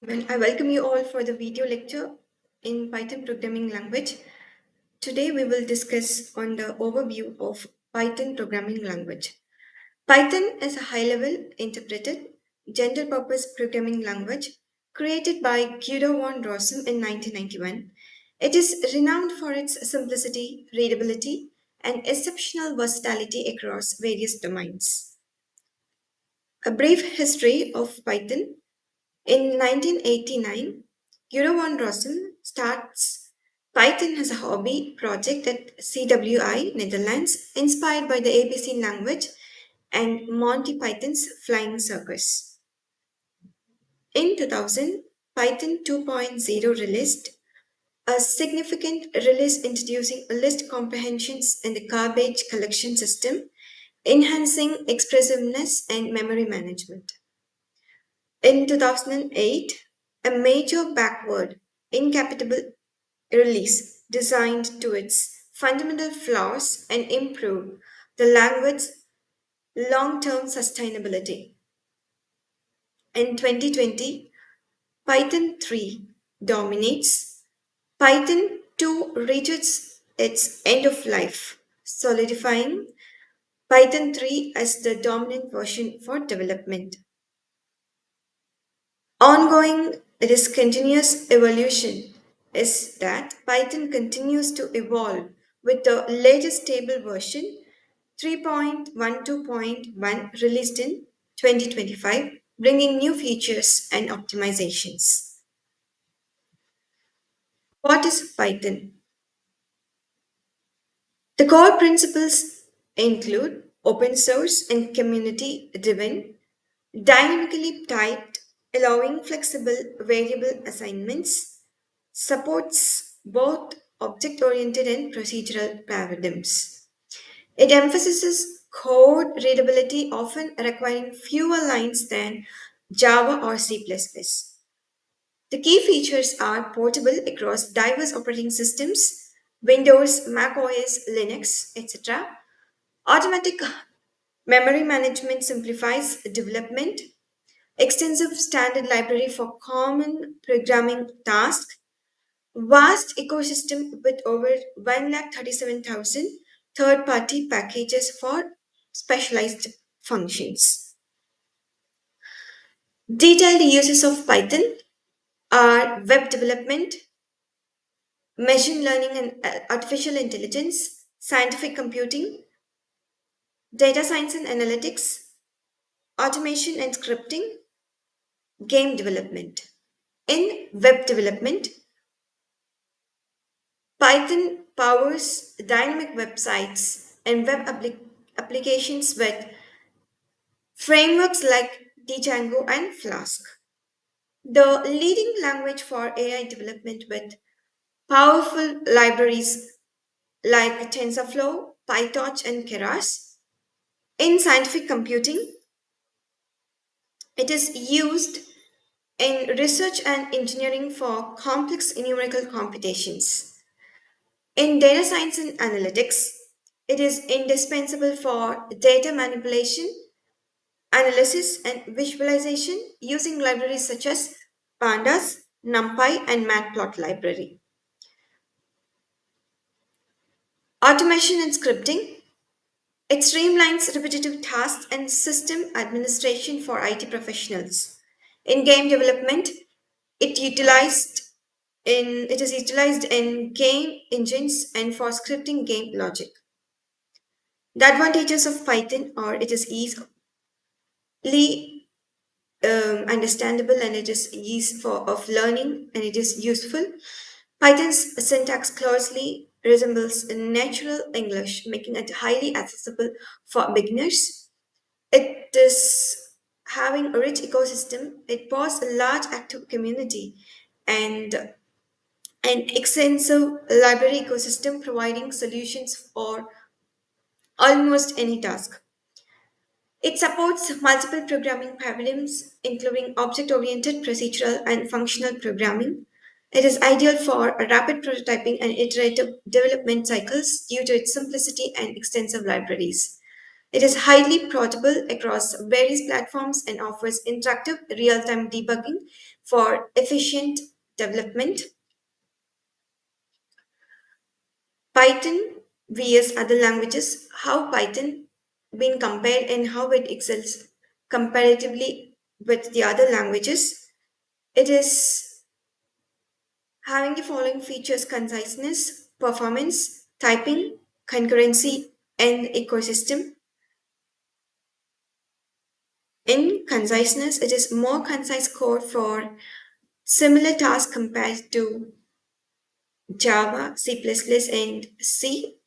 Well, I welcome you all for the video lecture in Python programming language. Today we will discuss on the overview of Python programming language. Python is a high-level interpreted general-purpose programming language created by Guido von Rossum in 1991. It is renowned for its simplicity, readability, and exceptional versatility across various domains. A brief history of Python. In 1989, Guido von Rossum starts Python as a hobby project at CWI, Netherlands, inspired by the ABC language and Monty Python's Flying Circus. In 2000, Python 2.0 released a significant release introducing list comprehensions in the garbage collection system, enhancing expressiveness and memory management. In 2008, a major backward incompatible release designed to its fundamental flaws and improve the language's long-term sustainability. In 2020, Python 3 dominates. Python 2 reaches its end of life, solidifying Python 3 as the dominant version for development. Ongoing this continuous evolution is that Python continues to evolve with the latest stable version 3.12.1 released in 2025, bringing new features and optimizations. What is Python? The core principles include open source and community driven, dynamically typed, allowing flexible variable assignments, supports both object oriented and procedural paradigms. It emphasizes code readability, often requiring fewer lines than Java or C. The key features are portable across diverse operating systems, Windows, Mac OS, Linux, etc. Automatic memory management simplifies development. Extensive standard library for common programming tasks. Vast ecosystem with over 137,000 third party packages for specialized functions. Detailed uses of Python are web development, machine learning and artificial intelligence, scientific computing, data science and analytics, automation and scripting, game development. In web development, Python powers dynamic websites and applications with frameworks like Django and Flask. The leading language for AI development with powerful libraries like TensorFlow, PyTorch, and Keras. In scientific computing, it is used in research and engineering for complex numerical computations. In data science and analytics, it is indispensable for data manipulation, analysis, and visualization using libraries such as Pandas, NumPy, and Matplot library. Automation and scripting. It streamlines repetitive tasks and system administration for IT professionals. In game development, it is utilized in game engines and for scripting game logic. The advantages of Python are it is easily understandable and it is ease for of learning and it is useful. Python's syntax closely resembles natural English, making it highly accessible for beginners. It is having a rich ecosystem. It boasts a large active community and an extensive library ecosystem providing solutions for almost any task. It supports multiple programming paradigms, including object oriented, procedural, and functional programming. It is ideal for rapid prototyping and iterative development cycles due to its simplicity and extensive libraries. It is highly portable across various platforms and offers interactive real time debugging for efficient development. Python vs other languages, how Python been compared and how it excels comparatively with the other languages. It is having the following features: conciseness, performance, typing, concurrency, and ecosystem. In conciseness, it is more concise code for similar tasks compared to Java, C++, and C.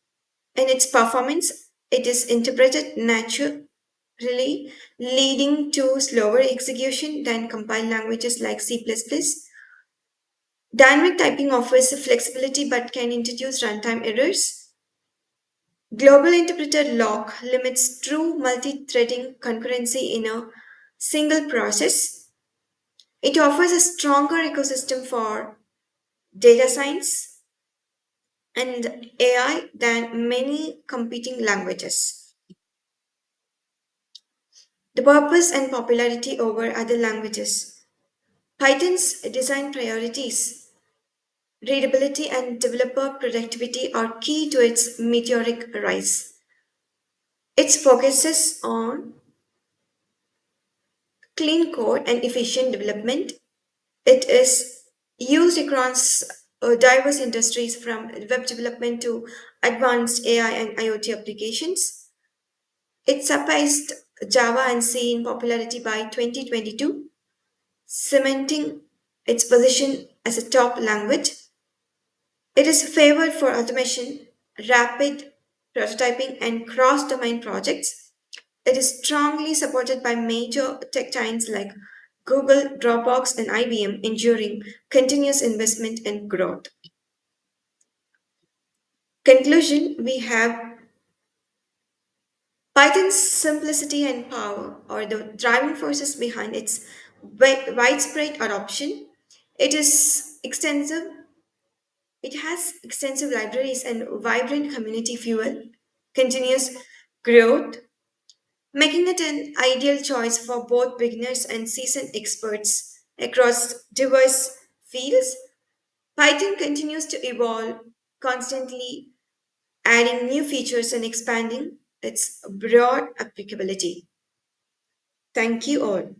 In its performance, it is interpreted naturally, leading to slower execution than compiled languages like C++. Dynamic typing offers flexibility but can introduce runtime errors. Global interpreter lock limits true multi-threading concurrency in a single process. It offers a stronger ecosystem for data science and AI than many competing languages. The purpose and popularity over other languages. Python's design priorities, readability, and developer productivity are key to its meteoric rise. It focuses on clean code and efficient development. It is used across diverse industries from web development to advanced AI and IoT applications. It surpassed Java and C in popularity by 2022, cementing its position as a top language. It is favored for automation, rapid prototyping, and cross domain projects. It is strongly supported by major tech giants like Google, Dropbox, and IBM, ensuring continuous investment and growth. Conclusion: we have Python's simplicity and power are the driving forces behind its widespread adoption. It is extensive It has extensive libraries and vibrant community fuel, continuous growth, making it an ideal choice for both beginners and seasoned experts across diverse fields. Python continues to evolve, constantly adding new features and expanding its broad applicability. Thank you all.